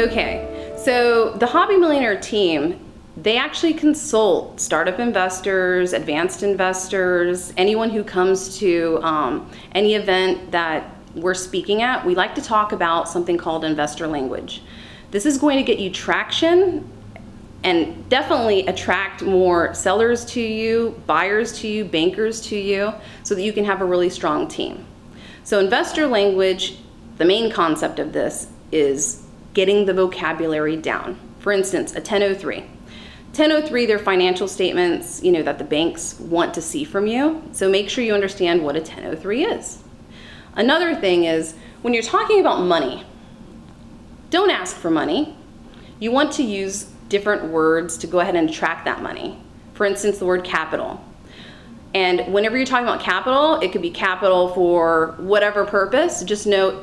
Okay, so the Hobby Millionaire team, they actually consult startup investors, advanced investors, anyone who comes to any event that we're speaking at. We like to talk about something called investor language. This is going to get you traction and definitely attract more sellers to you, buyers to you, bankers to you, so that you can have a really strong team. So investor language, the main concept of this is getting the vocabulary down. For instance, a 1003. 1003, they're financial statements, that the banks want to see from you. So make sure you understand what a 1003 is. Another thing is, when you're talking about money, don't ask for money. You want to use different words to go ahead and attract that money. For instance, the word capital. And whenever you're talking about capital, it could be capital for whatever purpose. Just know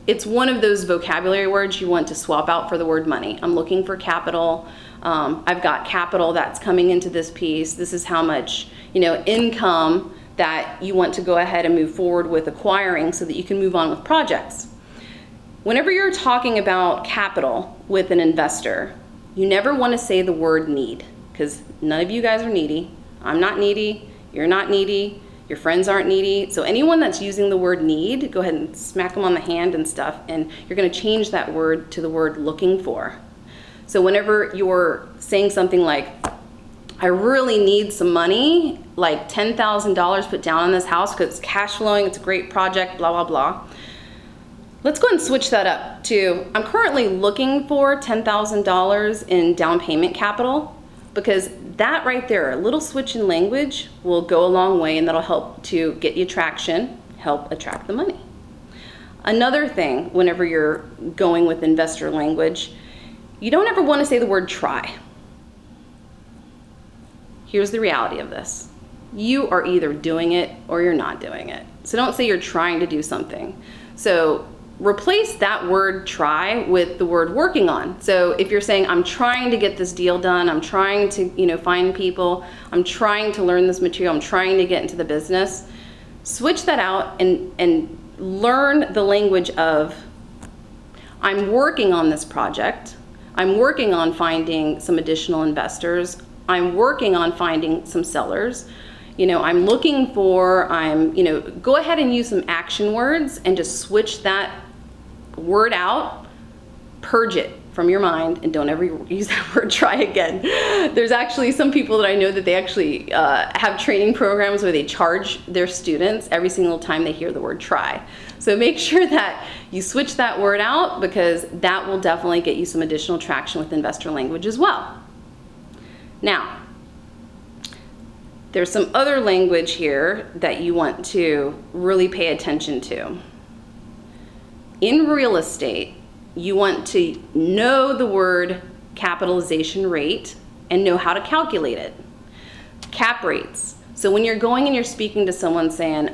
it's one of those vocabulary words you want to swap out for the word money. I'm looking for capital. I've got capital that's coming into this piece. This is how much, income that you want to go ahead and move forward with acquiring so that you can move on with projects. Whenever you're talking about capital with an investor, you never want to say the word need, because none of you guys are needy. I'm not needy. You're not needy. Your friends aren't needy. So anyone that's using the word need, go ahead and smack them on the hand and stuff, and you're going to change that word to the word looking for. So whenever you're saying something like, I really need some money, like $10,000 put down on this house because it's cash flowing, it's a great project, blah, blah, blah. Let's go ahead and switch that up to, I'm currently looking for $10,000 in down payment capital, because that right there, a little switch in language will go a long way, and that'll help to get you traction, help attract the money. Another thing, whenever you're going with investor language, you don't ever want to say the word try. Here's the reality of this. You are either doing it or you're not doing it. So don't say you're trying to do something. So replace that word try with the word working on. So if you're saying, I'm trying to get this deal done, I'm trying to find people, I'm trying to learn this material, I'm trying to get into the business, switch that out and learn the language of, I'm working on this project, I'm working on finding some additional investors, I'm working on finding some sellers, I'm looking for, go ahead and use some action words and just switch that word out, purge it from your mind, and don't ever use that word try again. There's actually some people that I know that they actually have training programs where they charge their students every single time they hear the word try. So make sure that you switch that word out, because that will definitely get you some additional traction with investor language as well. Now, there's some other language here that you want to really pay attention to. In real estate, you want to know the word capitalization rate and know how to calculate it. Cap rates. So when you're going and you're speaking to someone saying,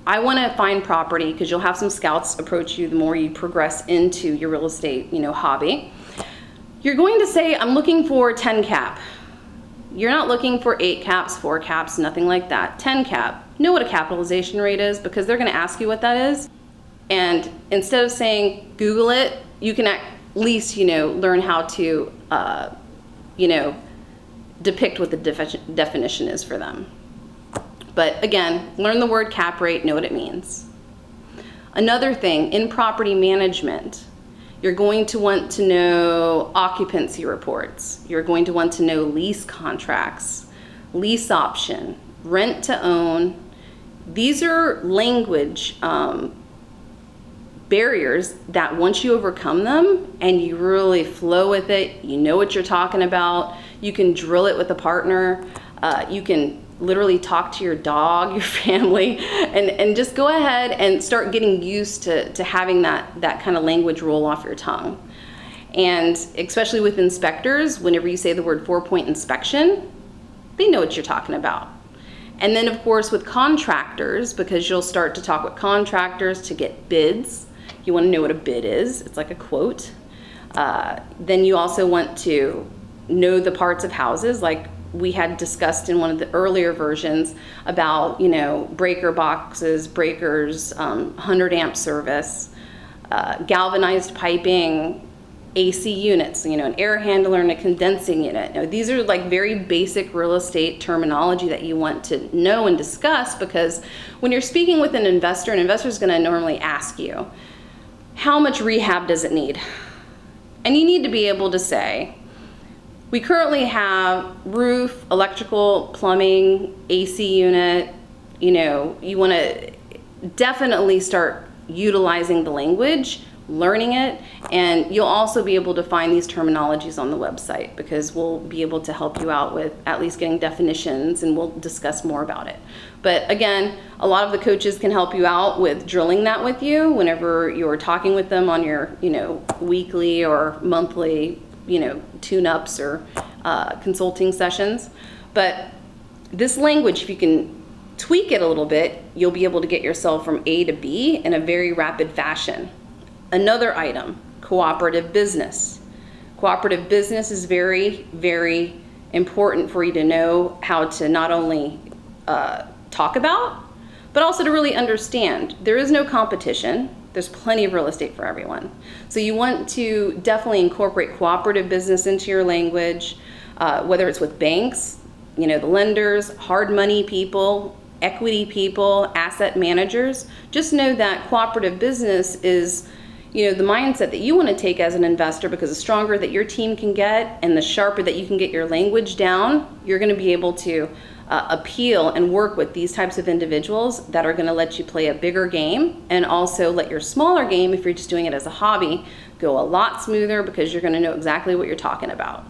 I want to find property, because you'll have some scouts approach you the more you progress into your real estate, hobby. You're going to say, I'm looking for 10 cap. You're not looking for 8 caps, 4 caps, nothing like that. 10 cap. Know what a capitalization rate is, because they're going to ask you what that is. And instead of saying Google it, you can at least learn how to depict what the definition is for them. But again, learn the word cap rate, know what it means. Another thing, in property management, you're going to want to know occupancy reports. You're going to want to know lease contracts, lease option, rent to own. These are language barriers that once you overcome them and you really flow with it, you know what you're talking about, you can drill it with a partner, you can literally talk to your dog, your family, and just go ahead and start getting used to having that kind of language roll off your tongue. And especially with inspectors, whenever you say the word 4-point inspection, they know what you're talking about. And then of course with contractors, because you'll start to talk with contractors to get bids, you want to know what a bid is. It's like a quote. Then you also want to know the parts of houses, like we had discussed in one of the earlier versions about, breaker boxes, breakers, 100 amp service, galvanized piping, AC units, you know, an air handler and a condensing unit. Now, these are like very basic real estate terminology that you want to know and discuss, because when you're speaking with an investor is going to normally ask you, how much rehab does it need? And you need to be able to say, we currently have roof, electrical, plumbing, AC unit. You know, you want to definitely start utilizing the language, learning it, and you'll also be able to find these terminologies on the website, because we'll be able to help you out with at least getting definitions, and we'll discuss more about it. But again, a lot of the coaches can help you out with drilling that with you whenever you're talking with them on your, you know, weekly or monthly, you know, tune-ups or consulting sessions. But this language, if you can tweak it a little bit, you'll be able to get yourself from A to B in a very rapid fashion. Another item, cooperative business. Cooperative business is very, very important for you to know how to not only talk about, but also to really understand. There is no competition. There's plenty of real estate for everyone. So you want to definitely incorporate cooperative business into your language, whether it's with banks, you know, the lenders, hard money people, equity people, asset managers. Just know that cooperative business is, you know, the mindset that you want to take as an investor, because the stronger that your team can get and the sharper that you can get your language down, you're going to be able to appeal and work with these types of individuals that are going to let you play a bigger game, and also let your smaller game, if you're just doing it as a hobby, go a lot smoother, because you're going to know exactly what you're talking about.